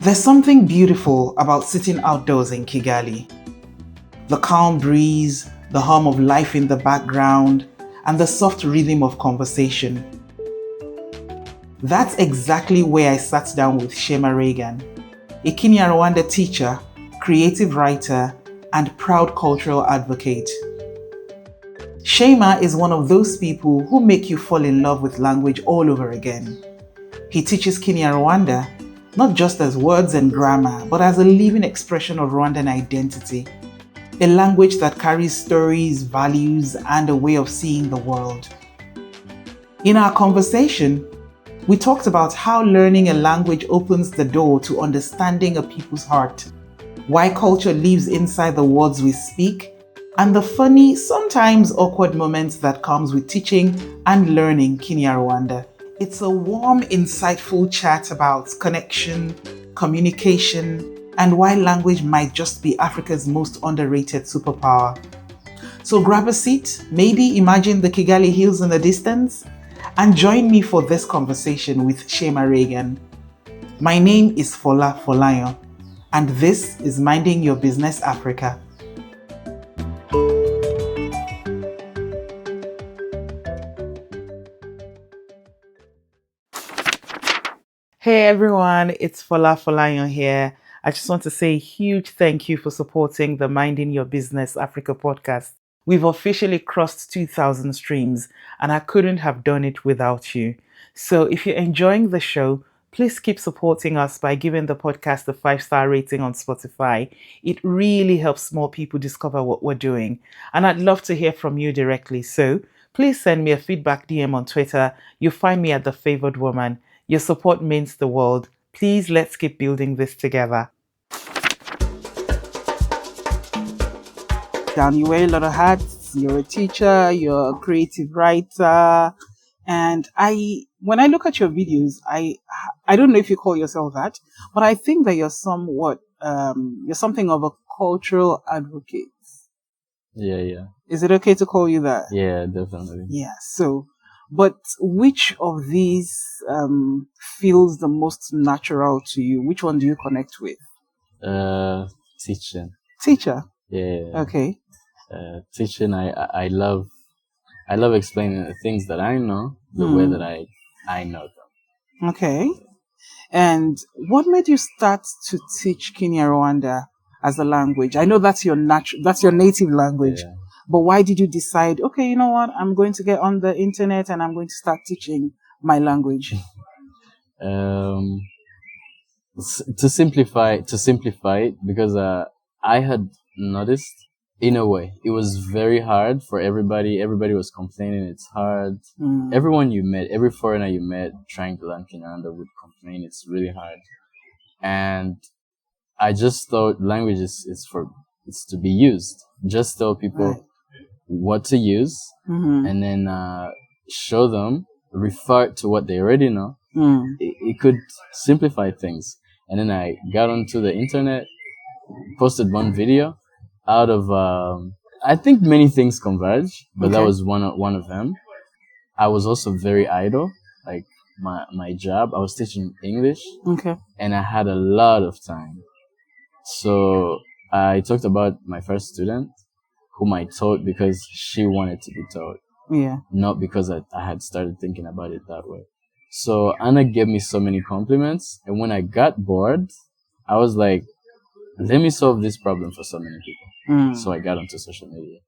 There's something beautiful about sitting outdoors in Kigali. The calm breeze, the hum of life in the background, and the soft rhythm of conversation. That's exactly where I sat down with Shema Reagan, a Kinyarwanda teacher, creative writer, and proud cultural advocate. Shema is one of those people who make you fall in love with language all over again. He teaches Kinyarwanda not just as words and grammar, but as a living expression of Rwandan identity, a language that carries stories, values, and a way of seeing the world. In our conversation, we talked about how learning a language opens the door to understanding a people's heart, why culture lives inside the words we speak, and the funny, sometimes awkward moments that comes with teaching and learning Kinyarwanda. It's a warm, insightful chat about connection, communication, and why language might just be Africa's most underrated superpower. So grab a seat, maybe imagine the Kigali hills in the distance, and join me for this conversation with Shema Reagan. My name is Fola Folayo, and this is Minding Your Business Africa. Hey everyone, it's Fola Folayo here. I just want to say a huge thank you for supporting the Minding Your Business Africa podcast. We've officially crossed 2,000 streams, and I couldn't have done it without you. So if you're enjoying the show, please keep supporting us by giving the podcast a 5-star rating on Spotify. It really helps more people discover what we're doing. And I'd love to hear from you directly. So please send me a feedback DM on Twitter. You'll find me at The Favored Woman. Your support means the world. Please, let's keep building this together. Down, you wear a lot of hats. You're a teacher, you're a creative writer. And when I look at your videos, I don't know if you call yourself that, but I think that you're you're something of a cultural advocate. Yeah. Is it okay to call you that? Yeah, definitely. Yeah, so, but which of these feels the most natural to you? Which one do you connect with? Teaching. Teacher? Yeah. Okay. Teaching, I love explaining the things that I know the way that I know them. Okay. And what made you start to teach Kinyarwanda as a language? I know that's your native language. Yeah. But why did you decide, okay, you know what, I'm going to get on the internet and I'm going to start teaching my language? To simplify it, because I had noticed, in a way, it was very hard for everybody. Everybody was complaining it's hard. Everyone you met, every foreigner you met trying to learn Kinyarwanda would complain it's really hard. And I just thought language is to be used. Just tell people what to use, and then show them, refer to what they already know. It could simplify things. And then I got onto the internet, posted one video. Out of I think many things converge, but that was one of them. I was also very idle. Like my job, I was teaching English, and I had a lot of time. So I talked about my first student, whom I taught because she wanted to be taught. Yeah. Not because I had started thinking about it that way. So Anna gave me so many compliments, and when I got bored, I was like, let me solve this problem for so many people. So I got onto social media.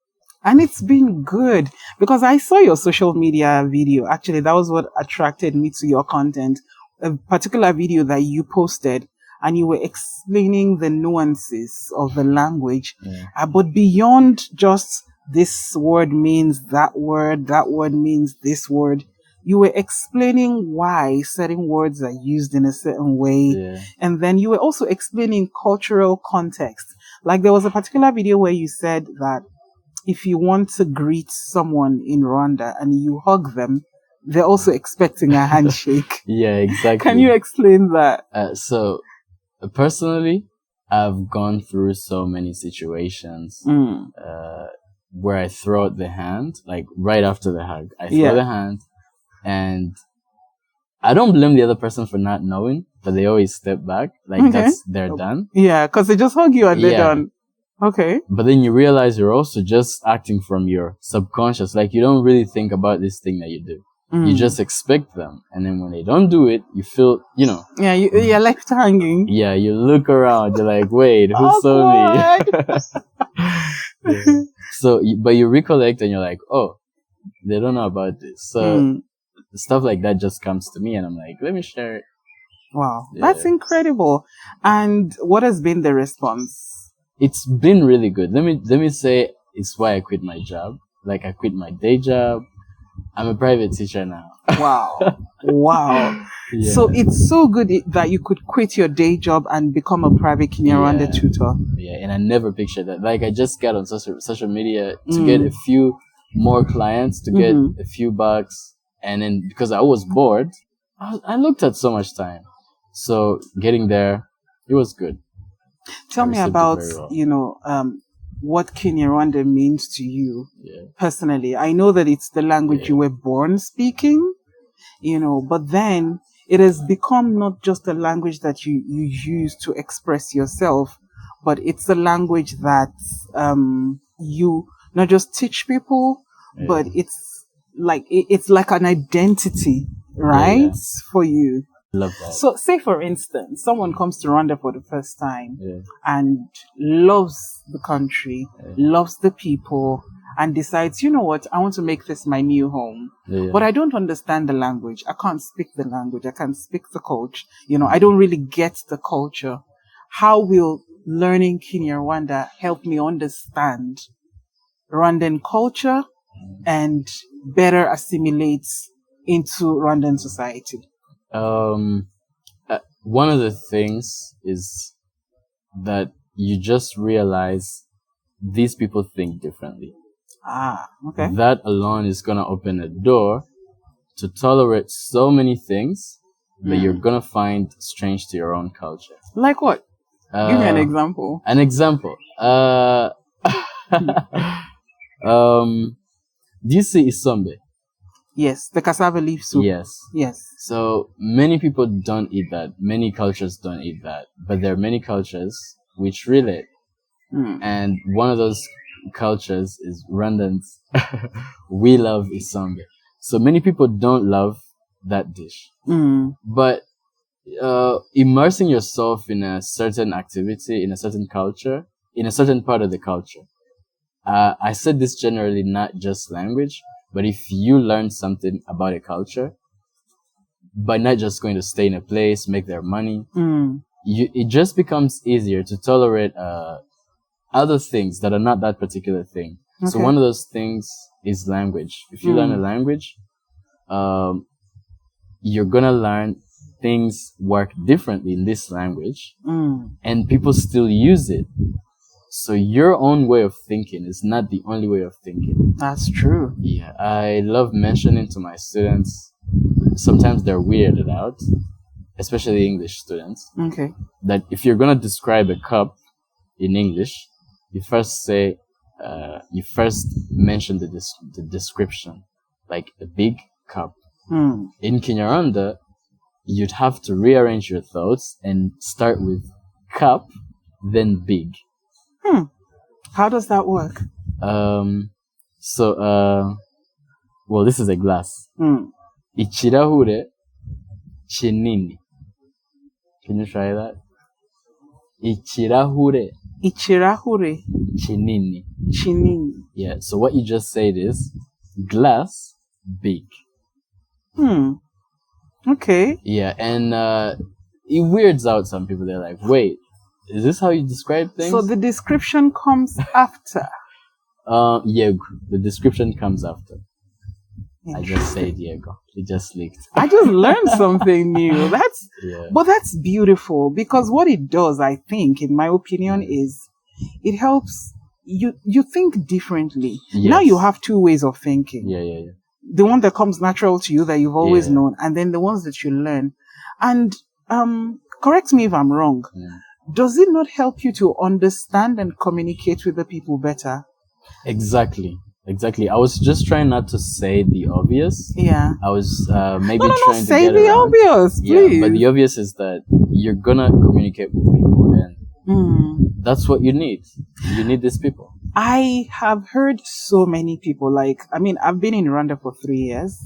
And it's been good because I saw your social media video. Actually, that was what attracted me to your content. A particular video that you posted, and you were explaining the nuances of the language. But beyond just this word means that word means this word, you were explaining why certain words are used in a certain way. Yeah. And then you were also explaining cultural context. Like there was a particular video where you said that if you want to greet someone in Rwanda and you hug them, they're also expecting a handshake. Yeah, exactly. Can you explain that? So, personally, I've gone through so many situations where I throw out the hand, like right after the hug. I throw the hand, and I don't blame the other person for not knowing, but they always step back. Like they're done. Yeah, because they just hug you and they're done. Okay. But then you realize you're also just acting from your subconscious. Like you don't really think about this thing that you do. You just expect them. And then when they don't do it, you feel, Yeah, you're left hanging. Yeah, you look around. You're like, wait, who saw me? So, but you recollect and you're like, oh, they don't know about this. So stuff like that just comes to me and I'm like, let me share it. Wow. Yeah. That's incredible. And what has been the response? It's been really good. Let me say it's why I quit my job. Like I quit my day job. I'm a private teacher now. Wow. Wow. Yeah. So it's so good that you could quit your day job and become a private Kinyarwanda tutor. Yeah, and I never pictured that. Like I just got on social media to get a few more clients, to get a few bucks. And then because I was bored, I looked at so much time. So getting there, it was good. Tell me about, what Kinyarwanda means to you personally. I know that it's the language you were born speaking, but then it has become not just a language that you use to express yourself, but it's a language that you not just teach people, but it's like an identity, right? For you. Love that. So say for instance, someone comes to Rwanda for the first time and loves the country, loves the people, and decides, you know what, I want to make this my new home. But I don't understand the language. I can't speak the language. I can't speak the culture. I don't really get the culture. How will learning Kinyarwanda help me understand Rwandan culture and better assimilate into Rwandan society? One of the things is that you just realize these people think differently. Okay. That alone is gonna open a door to tolerate so many things that you're gonna find strange to your own culture. Like what? Give me an example. An example. Do you see isombe? Yes, the cassava leaf soup. Yes. So many people don't eat that. Many cultures don't eat that. But there are many cultures which relate. And one of those cultures is Rwandans. We love isombe. So many people don't love that dish. But immersing yourself in a certain activity, in a certain culture, in a certain part of the culture. I said this generally, not just language. But if you learn something about a culture, by not just going to stay in a place, make their money, it just becomes easier to tolerate other things that are not that particular thing. Okay. So one of those things is language. If you learn a language, you're gonna learn things work differently in this language, and people still use it. So your own way of thinking is not the only way of thinking. That's true. Yeah, I love mentioning to my students, sometimes they're weirded out, especially English students, that if you're going to describe a cup in English, you first mention the description, like a big cup. In Kinyarwanda, you'd have to rearrange your thoughts and start with cup, then big. How does that work? Well, this is a glass. Ichirahure chinini. Can you try that? Ichirahure chinini. Yeah, so what you just said is glass, big. Okay. Yeah, and it weirds out some people. They're like, wait, is this how you describe things? So the description comes after. The description comes after. I just said Diego. It just leaked. I just learned something new. But that's beautiful because what it does, I think, in my opinion, is it helps you think differently. Yes. Now you have two ways of thinking. Yeah. The one that comes natural to you that you've always known, and then the ones that you learn. And correct me if I'm wrong. Does it not help you to understand and communicate with the people better? Exactly. Exactly. I was just trying not to say the obvious. Yeah. I was maybe No, no, no. trying to Say get the around. obvious, Yeah, but please. the obvious is that you're gonna communicate with people, and that's what you need. You need these people. I have heard so many people, like, I mean, I've been in Rwanda for 3 years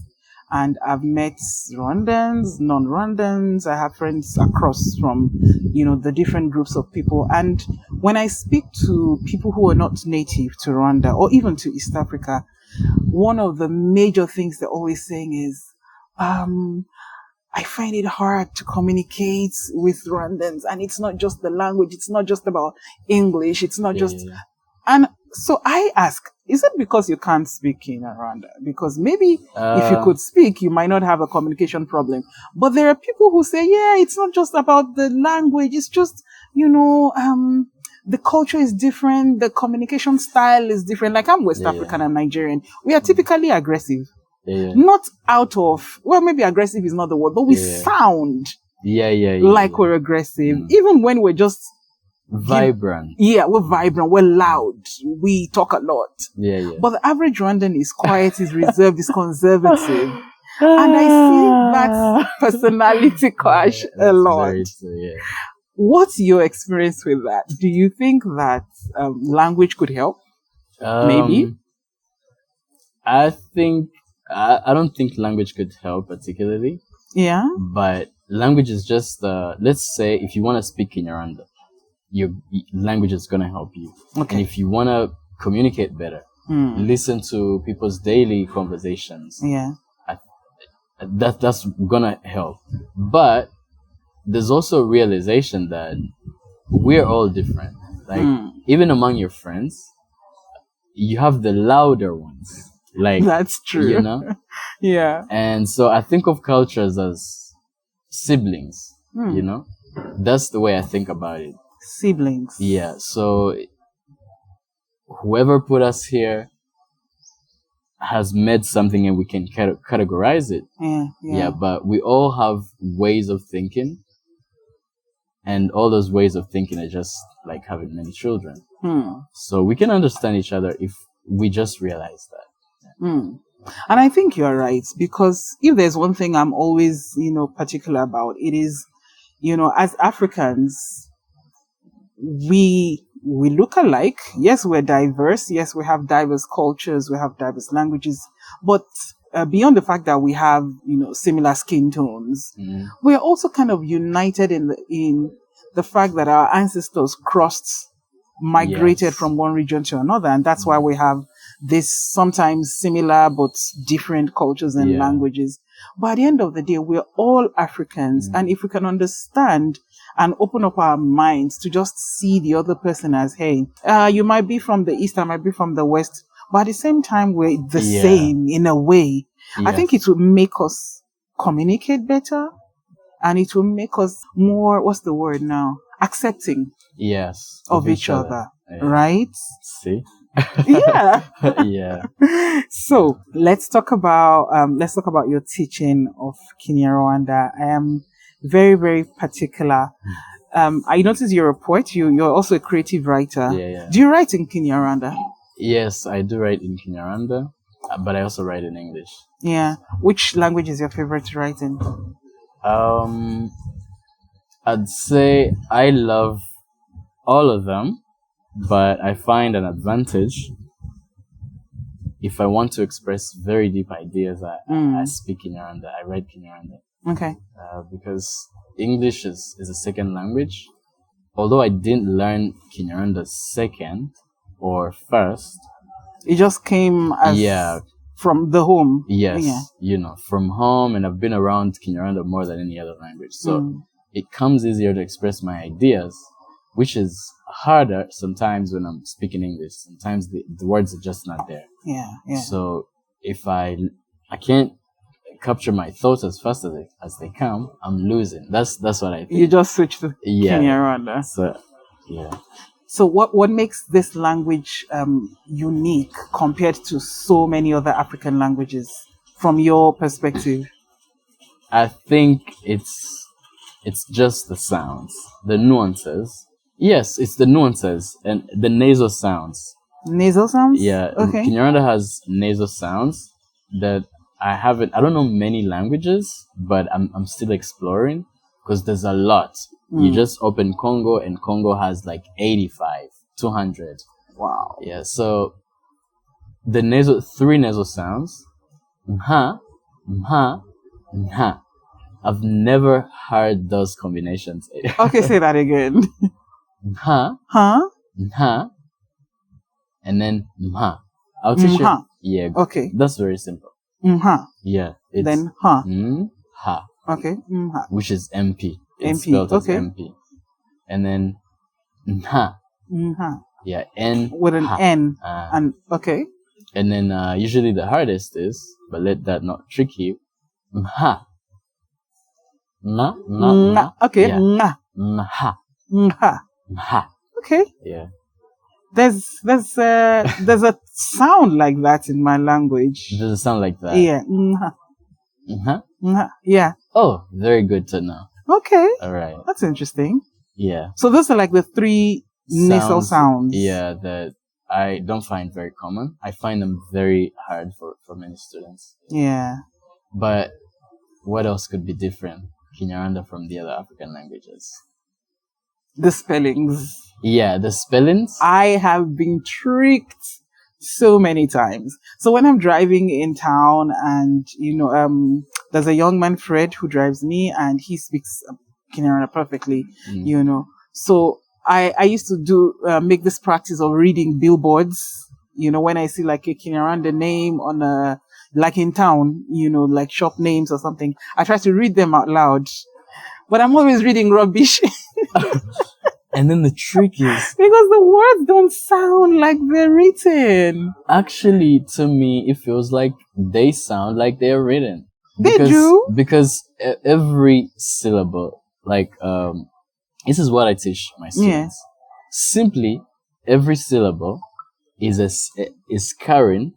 and I've met Rwandans, non-Rwandans. I have friends across from, the different groups of people. And when I speak to people who are not native to Rwanda or even to East Africa, one of the major things they're always saying is, I find it hard to communicate with Rwandans. And it's not just the language. It's not just about English. It's not just, and so I ask, is it because you can't speak Kinyarwanda? Because maybe if you could speak, you might not have a communication problem. But there are people who say, yeah, it's not just about the language. It's just, the culture is different. The communication style is different. Like I'm West African and Nigerian. We are typically aggressive. Not out of, well, maybe aggressive is not the word, but we sound like we're aggressive. Even when we're just vibrant. We're vibrant. We're loud. We talk a lot. But the average Rwandan is quiet, is reserved, is conservative. And I see that personality clash a lot. What's your experience with that? Do you think that language could help? Maybe. I don't think language could help particularly. Yeah. But language is just, let's say if you want to speak Kinyarwanda, your language is going to help you. Okay. And if you want to communicate better, listen to people's daily conversations. Yeah. That's going to help. But there's also a realization that we're all different. Like, even among your friends, you have the louder ones. Like, that's true. Yeah. And so I think of cultures as siblings, That's the way I think about it. Siblings. Yeah. So whoever put us here has made something and we can categorize it. Yeah. But we all have ways of thinking. And all those ways of thinking are just like having many children. So we can understand each other if we just realize that. And I think you're right, because if there's one thing I'm always, particular about, it is, as Africans, we look alike. Yes, we're diverse. Yes, we have diverse cultures. We have diverse languages. But beyond the fact that we have, similar skin tones, we're also kind of united in the fact that our ancestors migrated from one region to another. And that's why we have this sometimes similar but different cultures and languages. But at the end of the day, we're all Africans. And if we can understand and open up our minds to just see the other person as, hey, you might be from the East, I might be from the West, but at the same time, we're the same in a way. I think it will make us communicate better, and it will make us more, what's the word now? Accepting. Yes. Of each other. Right? See? Yeah. Yeah. So let's talk about your teaching of Kinyarwanda. I am very, very particular. I noticed you're a poet. You're also a creative writer. Yeah. Do you write in Kinyarwanda? Yes, I do write in Kinyarwanda, but I also write in English. Yeah. Which language is your favorite to write in? I'd say I love all of them, but I find an advantage if I want to express very deep ideas. I speak Kinyarwanda. I write Kinyarwanda. Okay. Because English is a second language. Although I didn't learn Kinyarwanda second or first. It just came as from the home. Yes. Yeah. From home, and I've been around Kinyarwanda more than any other language. So it comes easier to express my ideas, which is harder sometimes when I'm speaking English. Sometimes the words are just not there. Yeah. So if I can't capture my thoughts as fast as they come, I'm losing. That's what I think. You just switch to Kinyarwanda. So what makes this language unique compared to so many other African languages from your perspective? I think it's just the sounds, the nuances. Yes, it's the nuances and the nasal sounds. Nasal sounds? Yeah, Okay. Kinyarwanda has nasal sounds that I don't know many languages, but I'm still exploring because there's a lot. You just open Congo and Congo has like 85, 200. Wow. Yeah, so the three nasal sounds, mha, mha, nha. I've never heard those combinations. Okay, say that again. Mha, Huh? nha, and then mha. I'll teach you. Mha. Yeah, Okay. that's very simple. Mha. Yeah, it's Then ha. ha, Okay. Mha. which is MP. It's MP. spelled as Okay. MP. And then nha. Mha. Yeah, N. With an ha. N. And okay. And then usually the hardest is, but let that not trick you, mha. Na, na, na. Okay. Yeah. Nga. Mha. Nga. Mha. Okay. Yeah. There's a sound like that in my language. Does it sound like that? Yeah. Nga. Nha. Nga. Yeah. Oh, very good to know. Okay. All right. That's interesting. Yeah. So those are like the three nasal sounds. Yeah, that I don't find very common. I find them very hard for many students. Yeah. But what else could be different, Kinyarwanda, from the other African languages? The spellings. Yeah, the spellings. I have been tricked so many times. So when I'm driving in town and, there's a young man, Fred, who drives me and he speaks Kinyarwanda perfectly, So I used to make this practice of reading billboards, when I see like a Kinyarwanda name on like in town, like shop names or something. I try to read them out loud, but I'm always reading rubbish. And then the trick is... because the words don't sound like they're written. Actually, to me, it feels like they sound like they're written. They do? Because every syllable, like, this is what I teach my students. Yeah. Simply, every syllable is carrying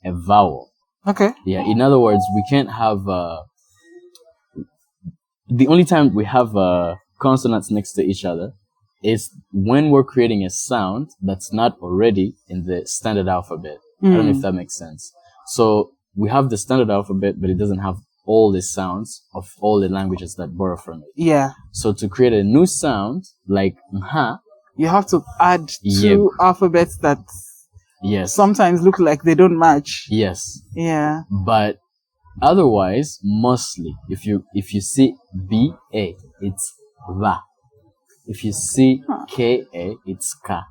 a vowel. Okay. Yeah, in other words, we can't have... the only time we have consonants next to each other is when we're creating a sound that's not already in the standard alphabet. I don't know if that makes sense. So we have the standard alphabet, but it doesn't have all the sounds of all the languages that borrow from it. Yeah. So to create a new sound, like mha, you have to add two alphabets that sometimes look like they don't match. Yes. Yeah. But otherwise, mostly, if you see B-A, it's va. If you see K-A, it's ka.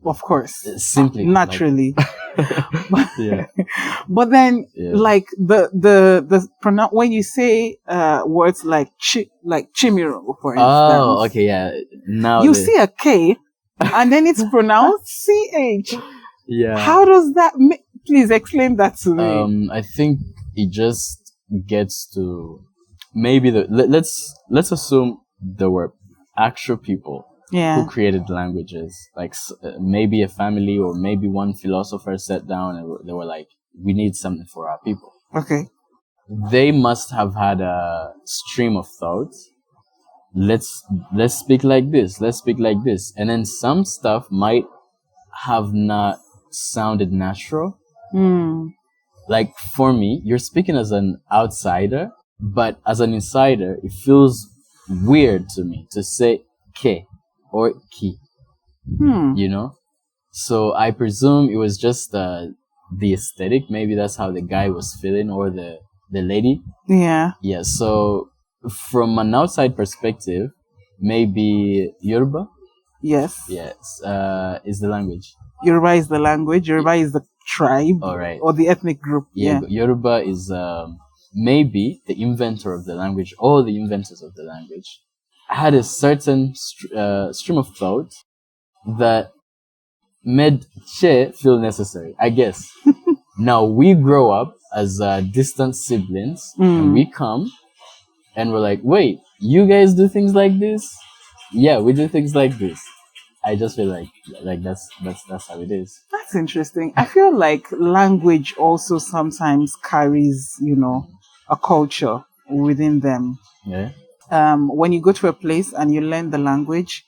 Of course. Simply. Naturally. Yeah. But then, like, the when you say words like chimiro, for instance. Oh, okay, yeah. Now you see a K, and then it's pronounced CH. Yeah. How does that please explain that to me. I think it just gets to maybe let's assume there were actual people who created languages, like maybe a family or maybe one philosopher sat down and they were like, we need something for our people. Okay. They must have had a stream of thoughts. Let's speak like this. Let's speak like this. And then some stuff might have not sounded natural. Like for me, you're speaking as an outsider, but as an insider, it feels weird to me to say ke or ki. You know? So I presume it was just the aesthetic. Maybe that's how the guy was feeling or the lady. Yeah. Yeah. So from an outside perspective, maybe Yoruba. Yes. Yes. Is the language. Yoruba is the language. Yoruba is the tribe. All right. Or the ethnic group. Yeah. Yoruba is maybe the inventor of the language, or the inventors of the language had a certain stream of thought that made che feel necessary, I guess. Now we grow up as distant siblings, and we come and we're like, wait, you guys do things like this? Yeah, we do things like this. I just feel like that's how it is. That's interesting. I feel like language also sometimes carries, a culture within them. Yeah. When you go to a place and you learn the language,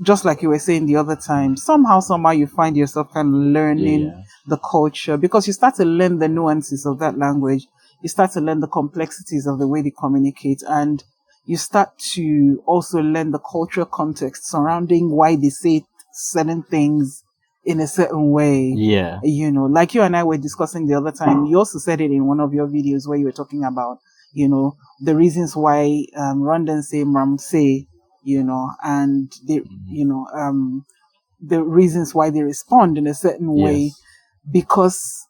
just like you were saying the other time, somehow you find yourself kind of learning the culture, because you start to learn the nuances of that language. You start to learn the complexities of the way they communicate, and you start to also learn the cultural context surrounding why they say certain things in a certain way. Yeah. You know, like you and I were discussing the other time, you also said it in one of your videos where you were talking about, you know, the reasons why Rwandans say Mramse, you know, and they, you know, the reasons why they respond in a certain way, because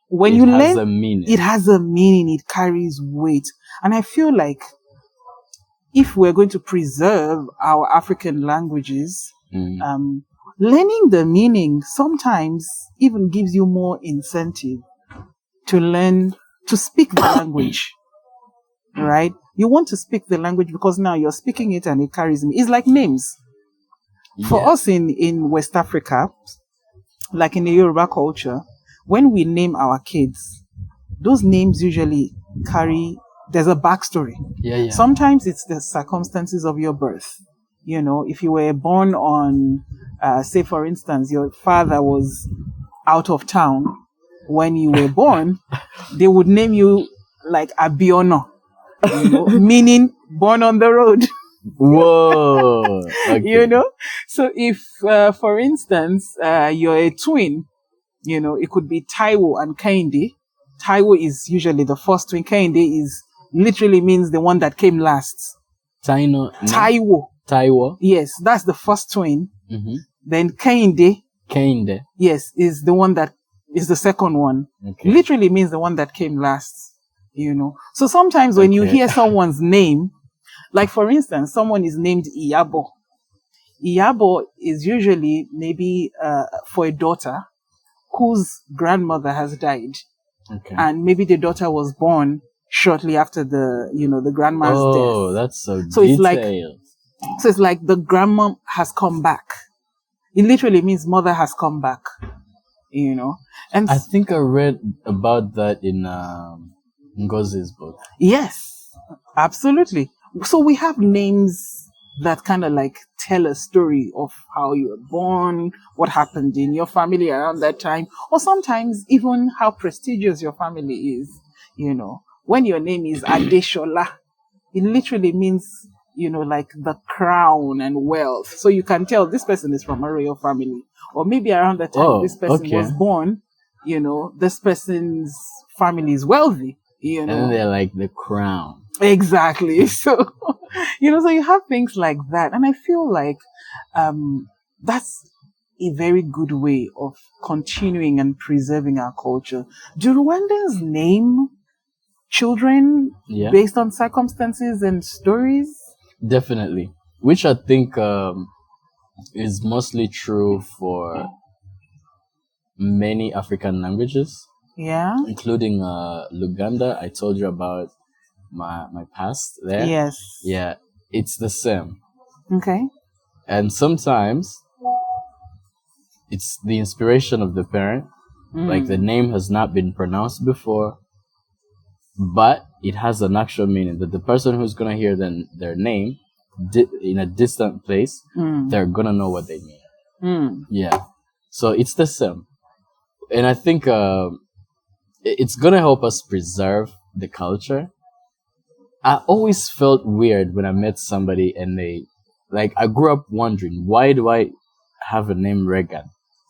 when you learn, it has a meaning, it carries weight. And I feel like if we're going to preserve our African languages, learning the meaning sometimes even gives you more incentive to learn to speak the language, right? You want to speak the language because now you're speaking it and it carries me. It's like names. For us in West Africa, like in the Yoruba culture, when we name our kids, those names usually there's a backstory. Sometimes it's the circumstances of your birth. You know, if you were born on, say for instance, your father was out of town when you were born, they would name you like Abiono, you know, meaning born on the road. Whoa. Okay. You know, so if, for instance, you're a twin, you know, it could be Taiwo and Kehinde. Taiwo is usually the first twin. Kehinde literally means the one that came last. Taiwo. Yes, that's the first twin. Mm-hmm. Then Kehinde. Yes, is the one that is the second one. Okay. Literally means the one that came last. You know, so sometimes when you hear someone's name, like for instance, someone is named Iyabo. Iyabo is usually maybe for a daughter whose grandmother has died. Okay. And maybe the daughter was born shortly after the grandma's death. Oh, that's so detailed. It's like the grandma has come back. It literally means mother has come back, you know. And I think I read about that in Ngozi's book. Yes, absolutely. So we have names that kind of like tell a story of how you were born, what happened in your family around that time, or sometimes even how prestigious your family is. You know, when your name is Adeshola, it literally means, you know, like the crown and wealth. So you can tell this person is from a royal family. Or maybe around the time this person was born, you know, this person's family is wealthy, you know. And they're like the crown. Exactly. So, you know, so you have things like that. And I feel like that's a very good way of continuing and preserving our culture. Do Rwandans name children based on circumstances and stories? Definitely. Which I think is mostly true for many African languages. Yeah. Including Luganda. I told you about my past there. Yes. Yeah. It's the same. Okay. And sometimes it's the inspiration of the parent. Like the name has not been pronounced before, but it has an actual meaning that the person who's going to hear their name in a distant place, they're going to know what they mean. Yeah. So it's the same. And I think it's going to help us preserve the culture. I always felt weird when I met somebody and I grew up wondering, why do I have a name Reagan?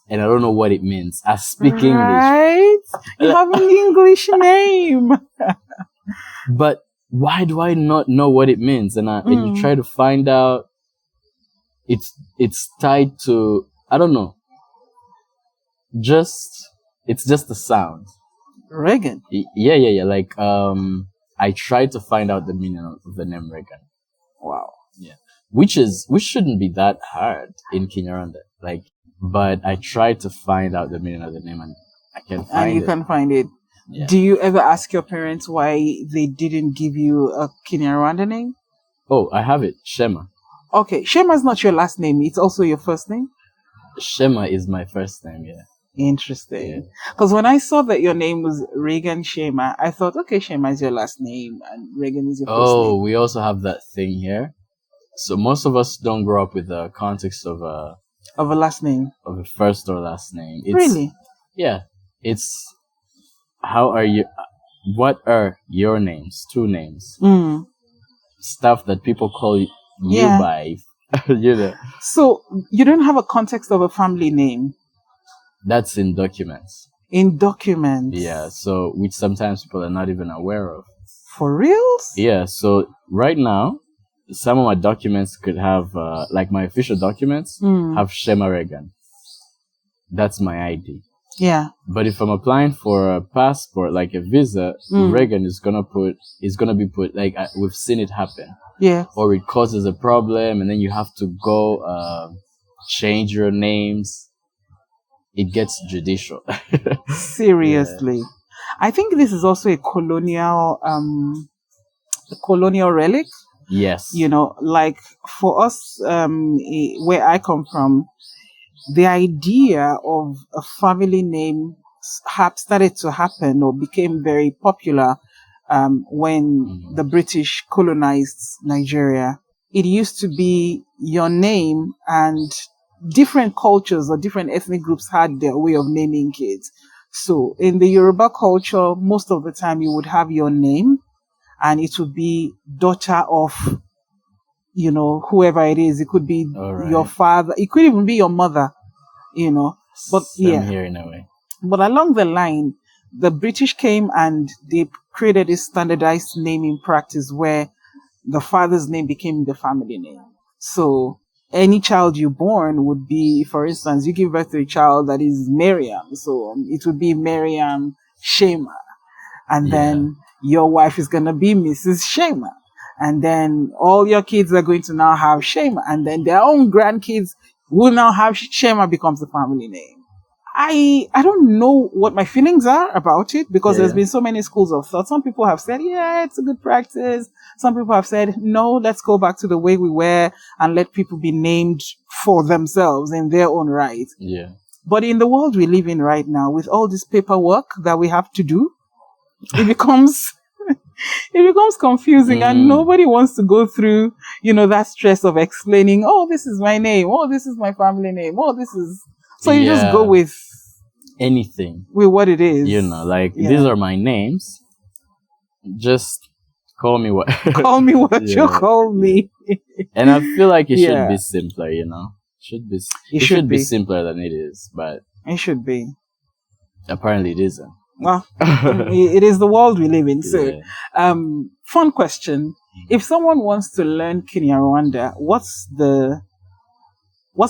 And I don't know what it means. I speak English. Right? You have an English name. But why do I not know what it means? And you try to find out. It's tied to, I don't know. It's just the sound. Reagan. Yeah. Like I tried to find out the meaning of the name Reagan. Wow. Yeah. Which shouldn't be that hard in Kinyarwanda. But I tried to find out the meaning of the name and I can't find it. And you can't find it. Yeah. Do you ever ask your parents why they didn't give you a Kinyarwanda name? Oh, I have it. Shema. Okay. Shema is not your last name. It's also your first name? Shema is my first name, yeah. Interesting. Because when I saw that your name was Reagan Shema, I thought, okay, Shema is your last name and Reagan is your first name. Oh, we also have that thing here. So most of us don't grow up with the context Of a last name. of a first or last name. Really? Yeah, it's how are you? What are your names? Two names. Mm. Stuff that people call you Yeah. by. You know, So you don't have a context of a family name that's in documents. in documents. Yeah, so which sometimes people are not even aware of. For reals? Yeah, so right now, some of my documents could have, like my official documents, have Shema Reagan. That's my ID. Yeah. But if I'm applying for a passport, like a visa, Reagan is gonna be put, like, we've seen it happen. Yeah. Or it causes a problem, and then you have to go, change your names. It gets judicial. Seriously. I think this is also a colonial relic. Yes. You know, like for us, where I come from, the idea of a family name started to happen or became very popular when the British colonized Nigeria. It used to be your name, and different cultures or different ethnic groups had their way of naming kids. So in the Yoruba culture, most of the time you would have your name and it would be daughter of, you know, whoever it is. It could be your father. It could even be your mother, you know. But Same here in a way. But along the line, the British came and they created this standardized naming practice where the father's name became the family name. So any child you born would be, for instance, you give birth to a child that is Miriam. So it would be Miriam Shema. And then your wife is going to be Mrs. Shema. And then all your kids are going to now have Shema. And then their own grandkids will now have Shema becomes the family name. I don't know what my feelings are about it because there's been so many schools of thought. Some people have said, yeah, it's a good practice. Some people have said, no, let's go back to the way we were and let people be named for themselves in their own right. Yeah. But in the world we live in right now, with all this paperwork that we have to do, it becomes confusing and nobody wants to go through, you know, that stress of explaining, oh, this is my name. Oh, this is my family name. Oh, this is... So you just go with anything. With what it is. You know, like these are my names. Just call me what call me what you call me. And I feel like it should be simpler, you know. It should be simpler than it is, but it should be. Apparently it isn't. Well, it is the world we live in. So fun question. If someone wants to learn Kinyarwanda, what's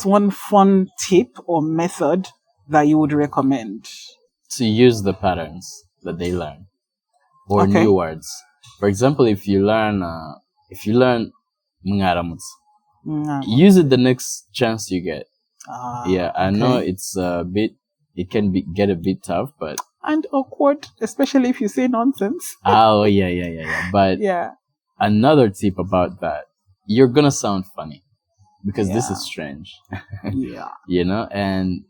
one fun tip or method that you would recommend? To use the patterns that they learn, or new words. For example, if you learn Mngaramutsu, use it the next chance you get. I know it's it can get a bit tough, but and awkward, especially if you say nonsense. But another tip about that, you're gonna sound funny. Because this is strange. You know, and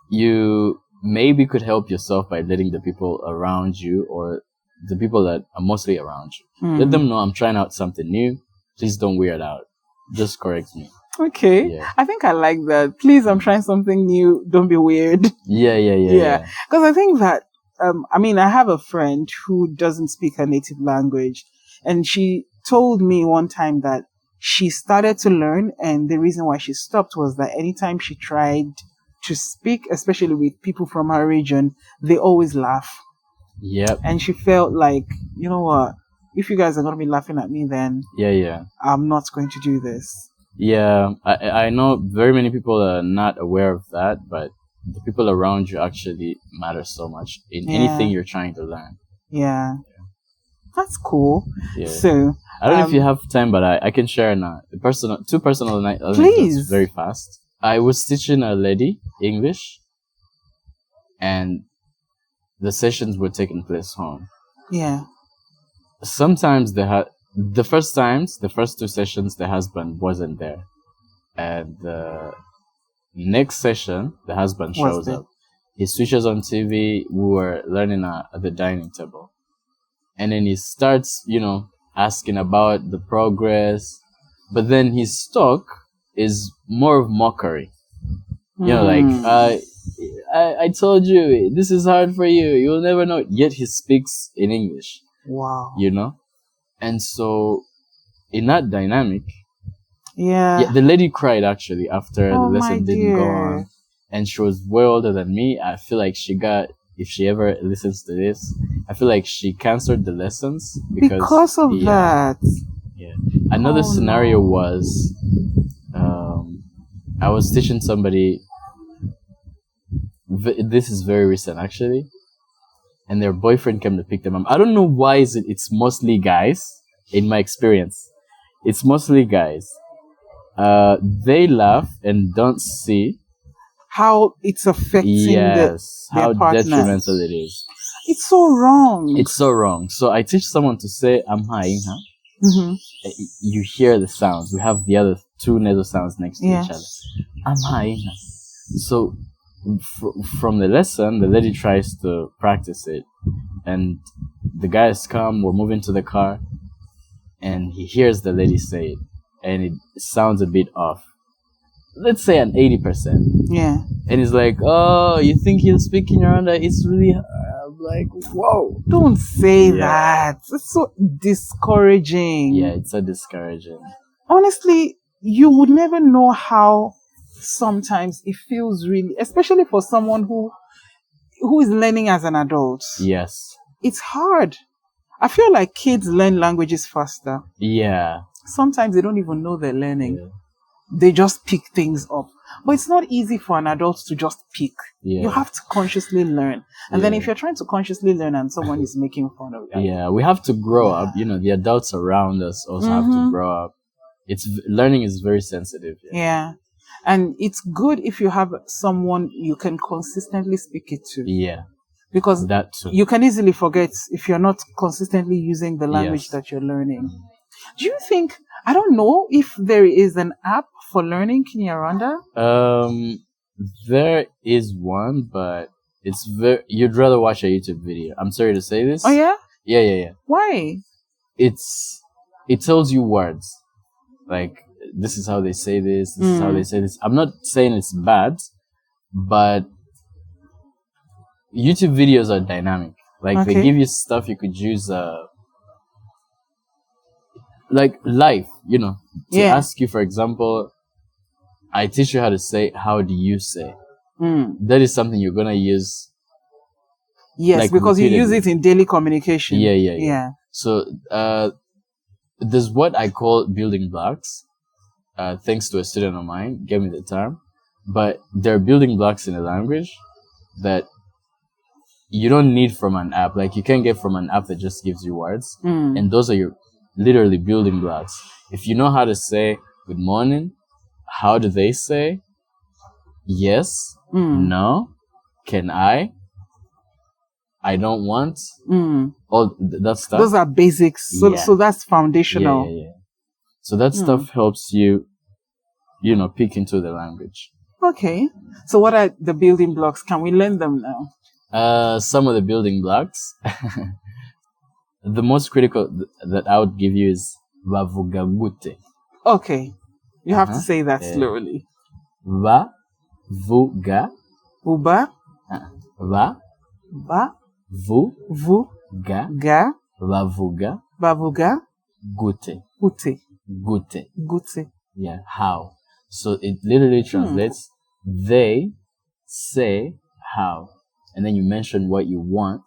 you maybe could help yourself by letting the people around you or the people that are mostly around you. Let them know I'm trying out something new. Please don't weird out. Just correct me. Okay. Yeah. I think I like that. Please, I'm trying something new. Don't be weird. Yeah. Because I think that, I have a friend who doesn't speak her native language. And she told me one time that she started to learn, and the reason why she stopped was that anytime she tried to speak, especially with people from her region, they always laugh. Yep. And she felt like, you know what, if you guys are going to be laughing at me, then I'm not going to do this. Yeah, I know very many people are not aware of that, but the people around you actually matter so much in anything you're trying to learn. Yeah. That's cool. Yeah. So I don't know if you have time, but I can share now. Two personal please. Very fast. I was teaching a lady English, and the sessions were taking place home. Yeah. Sometimes the first two sessions, the husband wasn't there, and the next session, the husband shows up. He switches on TV. We were learning at the dining table. And then he starts, asking about the progress. but then his talk is more of mockery. You know, like, I told you, this is hard for you. You'll never know. Yet he speaks in English. Wow. You know? And so, in that dynamic, yeah, the lady cried actually after the my lesson didn't go dear. on. And she was way older than me. I feel like if she ever listens to this, I feel like she canceled the lessons because of that. Yeah. Another scenario was, I was teaching somebody. This is very recent, actually, and their boyfriend came to pick them up. I don't know why it's mostly guys. In my experience, it's mostly guys. They laugh and don't see how it's affecting how partner. Detrimental it is. It's so wrong. It's so wrong. So I teach someone to say "I'm high," huh? Mm-hmm. You hear the sounds. We have the other two nasal sounds next to each other. "I'm high," huh? So from the lesson, the lady tries to practice it, and the guys come. We're moving to the car, and he hears the lady say it, and it sounds a bit off. Let's say an 80%. Yeah. And he's like, "Oh, you think he'll speak Kinyarwanda? It's really hard." I'm like, whoa. Don't say that. It's so discouraging. Yeah, it's so discouraging. Honestly, you would never know how sometimes it feels really, especially for someone who is learning as an adult. Yes. It's hard. I feel like kids learn languages faster. Yeah. Sometimes they don't even know they're learning. Yeah. They just pick things up. But it's not easy for an adult to just pick. Yeah. You have to consciously learn. And then if you're trying to consciously learn and someone is making fun of you. Yeah, we have to grow up. You know, the adults around us also have to grow up. Learning is very sensitive. Yeah. And it's good if you have someone you can consistently speak it to. Yeah. Because that too. You can easily forget if you're not consistently using the language that you're learning. Do you think, I don't know if there is an app for learning Kinyarwanda? There is one, but you'd rather watch a YouTube video. I'm sorry to say this. Oh yeah? Yeah. Why? It tells you words. Like, this is how they say this is how they say this. I'm not saying it's bad, but YouTube videos are dynamic. Like, they give you stuff you could use, like live, you know, to ask you, for example, I teach you how to say, "How do you say?" That is something you're going to use. Yes, like, because repeatedly. You use it in daily communication. Yeah. So, there's what I call building blocks. Thanks to a student of mine, gave me the term. But there are building blocks in a language that you don't need from an app. Like, you can get from an app that just gives you words. And those are your literally building blocks. If you know how to say good morning, how do they say yes, no, can I don't want, all that stuff. Those are basics. So that's foundational. Yeah. So that stuff helps you, you know, peek into the language. Okay. So what are the building blocks? Can we learn them now? Some of the building blocks. The most critical that I would give you is vavugagute. Okay. You have to say that slowly. Va-vu-ga. Uba. Va. Ba. Vu. Vu. Ga. Ga. Vavuga. Bavuga. Gute. Gute. Gute. Gute. Yeah. How. So it literally translates, they say how. And then you mention what you want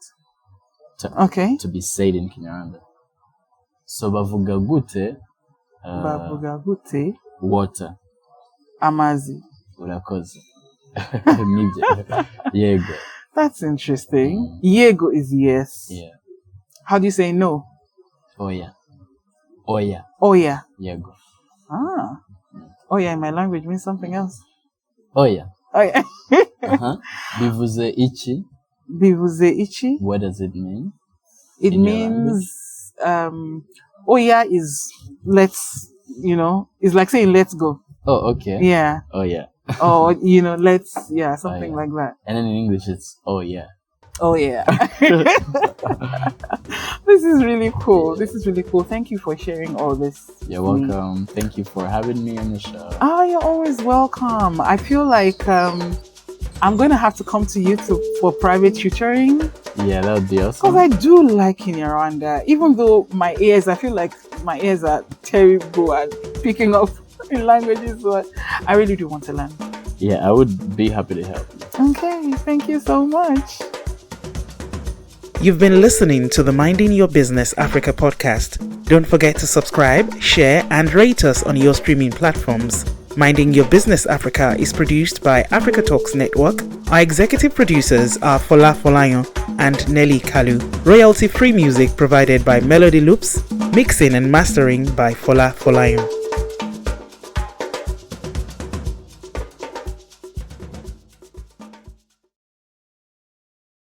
to be said in Kinyarwanda. So bavuga gute. Bavuga gute. Water. Amazi. Urakoze. Yego. That's interesting. Yego is yes. Yeah. How do you say no? Oya. Oya. Oya. Yego. Ah. Oya in my language means something else. Oya. Oya. Bivuze ichi. Bivuze ichi. What does it mean? It means Oya is let's, it's like saying let's go. Oh, okay. Yeah. Oh, yeah. Or, let's, something like that. And then in English, it's oh, yeah. Oh yeah. This is really cool. This is really cool. Thank you for sharing all this. You're welcome. Thank you for having me on the show. Oh, you're always welcome. I feel like I'm going to have to come to you for private tutoring. Yeah, that would be awesome. Because I do like Kinyarwanda. Even though I feel like my ears are terrible at picking up in languages, but I really do want to learn. Yeah, I would be happy to help you. Okay, thank you so much. You've been listening to the Minding Your Business Africa podcast. Don't forget to subscribe, share, and rate us on your streaming platforms. Minding Your Business Africa is produced by Africa Talks Network. Our executive producers are Fola Folayon and Nelly Kalu. Royalty-free music provided by Melody Loops. Mixing and mastering by Fola Folayon.